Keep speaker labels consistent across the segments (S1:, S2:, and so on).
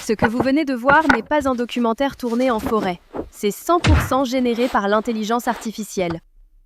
S1: Ce que vous venez de voir n'est pas un documentaire tourné en forêt. C'est 100% généré par l'intelligence artificielle.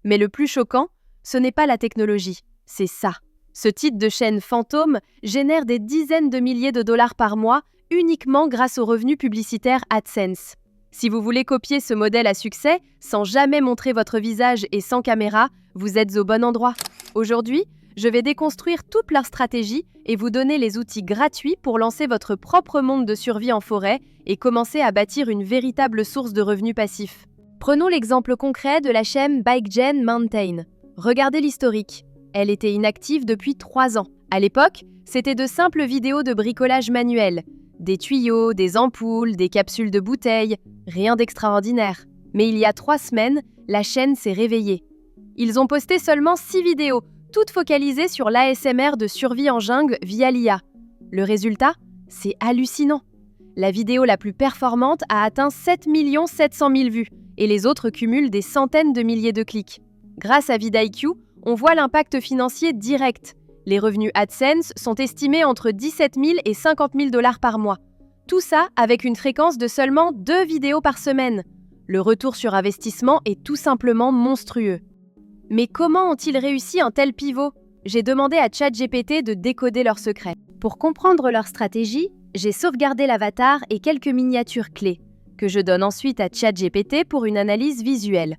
S1: Mais le plus choquant, ce n'est pas la technologie, c'est ça. Ce type de chaîne fantôme génère des dizaines de milliers de dollars par mois uniquement grâce aux revenus publicitaires AdSense. Si vous voulez copier ce modèle à succès, sans jamais montrer votre visage et sans caméra, vous êtes au bon endroit. Aujourd'hui, je vais déconstruire toute leur stratégie et vous donner les outils gratuits pour lancer votre propre monde de survie en forêt et commencer à bâtir une véritable source de revenus passifs. Prenons l'exemple concret de la chaîne BikeGen Mountain. Regardez l'historique. Elle était inactive depuis 3 ans. À l'époque, c'était de simples vidéos de bricolage manuel. Des tuyaux, des ampoules, des capsules de bouteilles, rien d'extraordinaire. Mais il y a 3 semaines, la chaîne s'est réveillée. Ils ont posté seulement 6 vidéos, toutes focalisées sur l'ASMR de survie en jungle via l'IA. Le résultat, c'est hallucinant. La vidéo la plus performante a atteint 7 700 000 vues et les autres cumulent des centaines de milliers de clics. Grâce à vidIQ, on voit l'impact financier direct. Les revenus AdSense sont estimés entre 17 000 et 50 000 dollars par mois. Tout ça avec une fréquence de seulement 2 vidéos par semaine. Le retour sur investissement est tout simplement monstrueux. Mais comment ont-ils réussi un tel pivot? J'ai demandé à ChatGPT de décoder leurs secrets. Pour comprendre leur stratégie, j'ai sauvegardé l'avatar et quelques miniatures clés, que je donne ensuite à ChatGPT pour une analyse visuelle.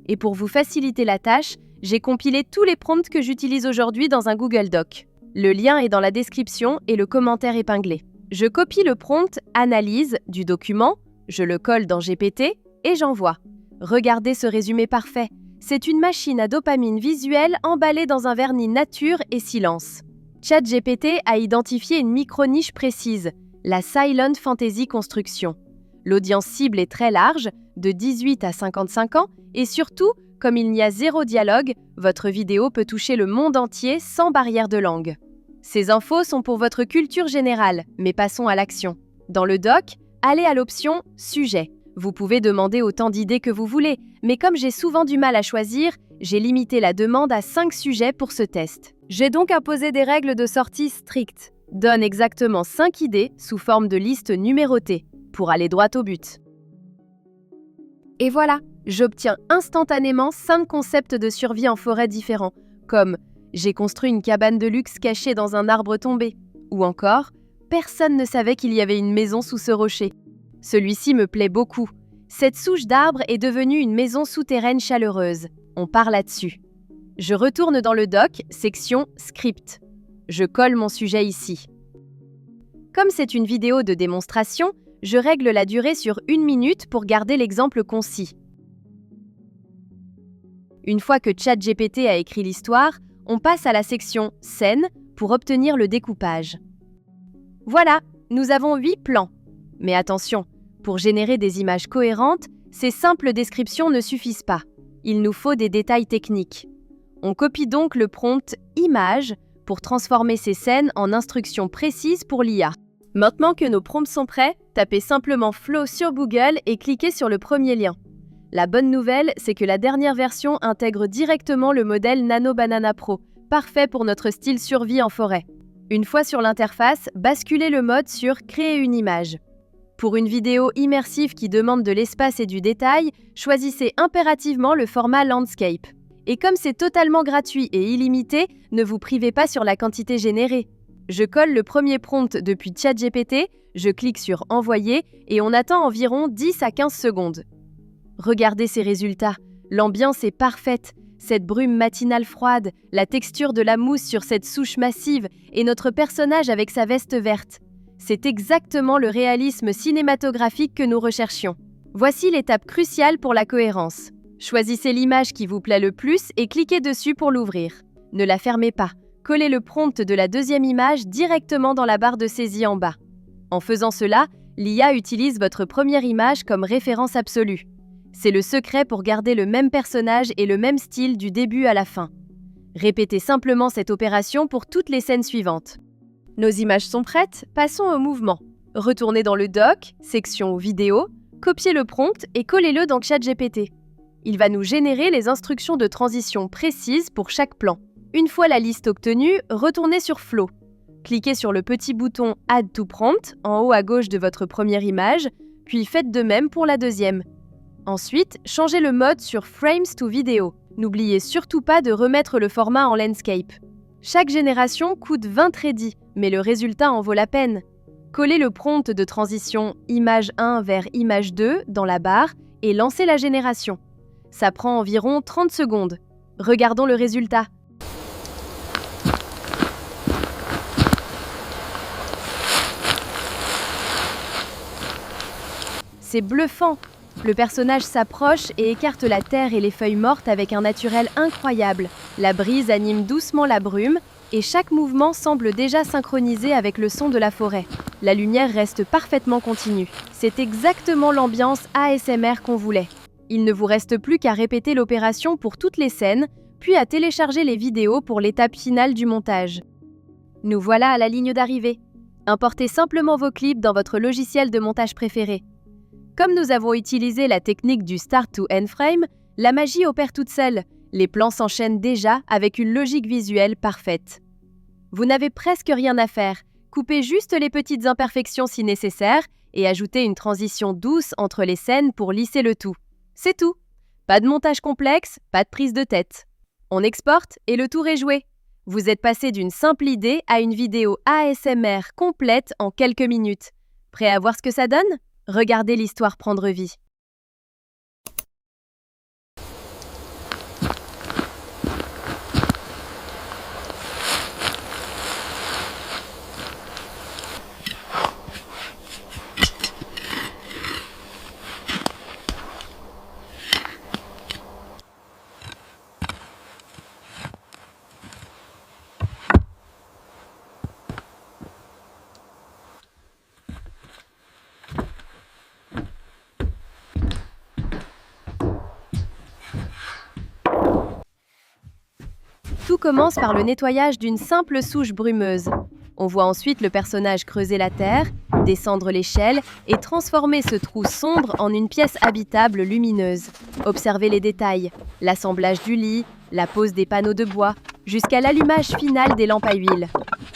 S1: Et pour vous faciliter la tâche, j'ai compilé tous les prompts que j'utilise aujourd'hui dans un Google Doc. Le lien est dans la description et le commentaire épinglé. Je copie le prompt « Analyse » du document, je le colle dans GPT et j'envoie. Regardez ce résumé parfait. C'est une machine à dopamine visuelle emballée dans un vernis nature et silence. ChatGPT a identifié une micro-niche précise, la Silent Fantasy Construction. L'audience cible est très large, de 18 à 55 ans, et surtout, comme il n'y a 0 dialogue, votre vidéo peut toucher le monde entier sans barrière de langue. Ces infos sont pour votre culture générale, mais passons à l'action. Dans le doc, allez à l'option « Sujet ». Vous pouvez demander autant d'idées que vous voulez, mais comme j'ai souvent du mal à choisir, j'ai limité la demande à 5 sujets pour ce test. J'ai donc imposé des règles de sortie strictes. Donne exactement 5 idées sous forme de liste numérotée, pour aller droit au but. Et voilà, j'obtiens instantanément 5 concepts de survie en forêt différents, comme « J'ai construit une cabane de luxe cachée dans un arbre tombé » ou encore « Personne ne savait qu'il y avait une maison sous ce rocher ». Celui-ci me plaît beaucoup. Cette souche d'arbre est devenue une maison souterraine chaleureuse. On part là-dessus. Je retourne dans le doc, section « Script ». Je colle mon sujet ici. Comme c'est une vidéo de démonstration, je règle la durée sur 1 minute pour garder l'exemple concis. Une fois que ChatGPT a écrit l'histoire, on passe à la section « Scène » pour obtenir le découpage. Voilà, nous avons 8 plans. Mais attention, pour générer des images cohérentes, ces simples descriptions ne suffisent pas. Il nous faut des détails techniques. On copie donc le prompt « Image » pour transformer ces scènes en instructions précises pour l'IA. Maintenant que nos prompts sont prêts, tapez simplement Flow sur Google et cliquez sur le premier lien. La bonne nouvelle, c'est que la dernière version intègre directement le modèle Nano Banana Pro, parfait pour notre style survie en forêt. Une fois sur l'interface, basculez le mode sur « Créer une image ». Pour une vidéo immersive qui demande de l'espace et du détail, choisissez impérativement le format Landscape. Et comme c'est totalement gratuit et illimité, ne vous privez pas sur la quantité générée. Je colle le premier prompt depuis ChatGPT, je clique sur « Envoyer » et on attend environ 10 à 15 secondes. Regardez ces résultats, l'ambiance est parfaite. Cette brume matinale froide, la texture de la mousse sur cette souche massive et notre personnage avec sa veste verte. C'est exactement le réalisme cinématographique que nous recherchions. Voici l'étape cruciale pour la cohérence. Choisissez l'image qui vous plaît le plus et cliquez dessus pour l'ouvrir. Ne la fermez pas. Collez le prompt de la deuxième image directement dans la barre de saisie en bas. En faisant cela, l'IA utilise votre première image comme référence absolue. C'est le secret pour garder le même personnage et le même style du début à la fin. Répétez simplement cette opération pour toutes les scènes suivantes. Nos images sont prêtes, passons au mouvement. Retournez dans le doc, section vidéo, copiez le prompt et collez-le dans ChatGPT. Il va nous générer les instructions de transition précises pour chaque plan. Une fois la liste obtenue, retournez sur Flow. Cliquez sur le petit bouton Add to Prompt en haut à gauche de votre première image, puis faites de même pour la deuxième. Ensuite, changez le mode sur Frames to Video. N'oubliez surtout pas de remettre le format en landscape. Chaque génération coûte 20 crédits, mais le résultat en vaut la peine. Collez le prompt de transition image 1 vers image 2 dans la barre et lancez la génération. Ça prend environ 30 secondes. Regardons le résultat. C'est bluffant! Le personnage s'approche et écarte la terre et les feuilles mortes avec un naturel incroyable. La brise anime doucement la brume et chaque mouvement semble déjà synchronisé avec le son de la forêt. La lumière reste parfaitement continue. C'est exactement l'ambiance ASMR qu'on voulait. Il ne vous reste plus qu'à répéter l'opération pour toutes les scènes, puis à télécharger les vidéos pour l'étape finale du montage. Nous voilà à la ligne d'arrivée. Importez simplement vos clips dans votre logiciel de montage préféré. Comme nous avons utilisé la technique du Start to End Frame, la magie opère toute seule. Les plans s'enchaînent déjà avec une logique visuelle parfaite. Vous n'avez presque rien à faire. Coupez juste les petites imperfections si nécessaire et ajoutez une transition douce entre les scènes pour lisser le tout. C'est tout. Pas de montage complexe, pas de prise de tête. On exporte et le tour est joué. Vous êtes passé d'une simple idée à une vidéo ASMR complète en quelques minutes. Prêt à voir ce que ça donne ? Regardez l'histoire prendre vie. Tout commence par le nettoyage d'une simple souche brumeuse. On voit ensuite le personnage creuser la terre, descendre l'échelle et transformer ce trou sombre en une pièce habitable lumineuse. Observez les détails, l'assemblage du lit, la pose des panneaux de bois, jusqu'à l'allumage final des lampes à huile.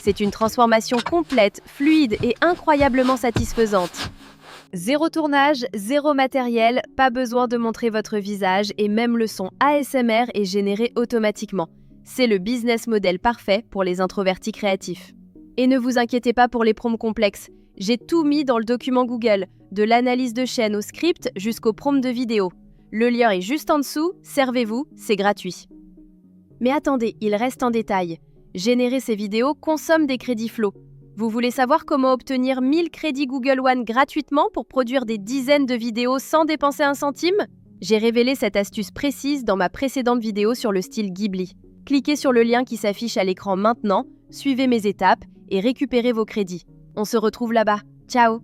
S1: C'est une transformation complète, fluide et incroyablement satisfaisante. Zéro tournage, zéro matériel, pas besoin de montrer votre visage et même le son ASMR est généré automatiquement. C'est le business model parfait pour les introvertis créatifs. Et ne vous inquiétez pas pour les prompts complexes. J'ai tout mis dans le document Google, de l'analyse de chaîne au script jusqu'au prompt de vidéo. Le lien est juste en dessous, servez-vous, c'est gratuit. Mais attendez, il reste un détail. Générer ces vidéos consomme des crédits flow. Vous voulez savoir comment obtenir 1000 crédits Google One gratuitement pour produire des dizaines de vidéos sans dépenser un centime ? J'ai révélé cette astuce précise dans ma précédente vidéo sur le style Ghibli. Cliquez sur le lien qui s'affiche à l'écran maintenant, suivez mes étapes et récupérez vos crédits. On se retrouve là-bas. Ciao!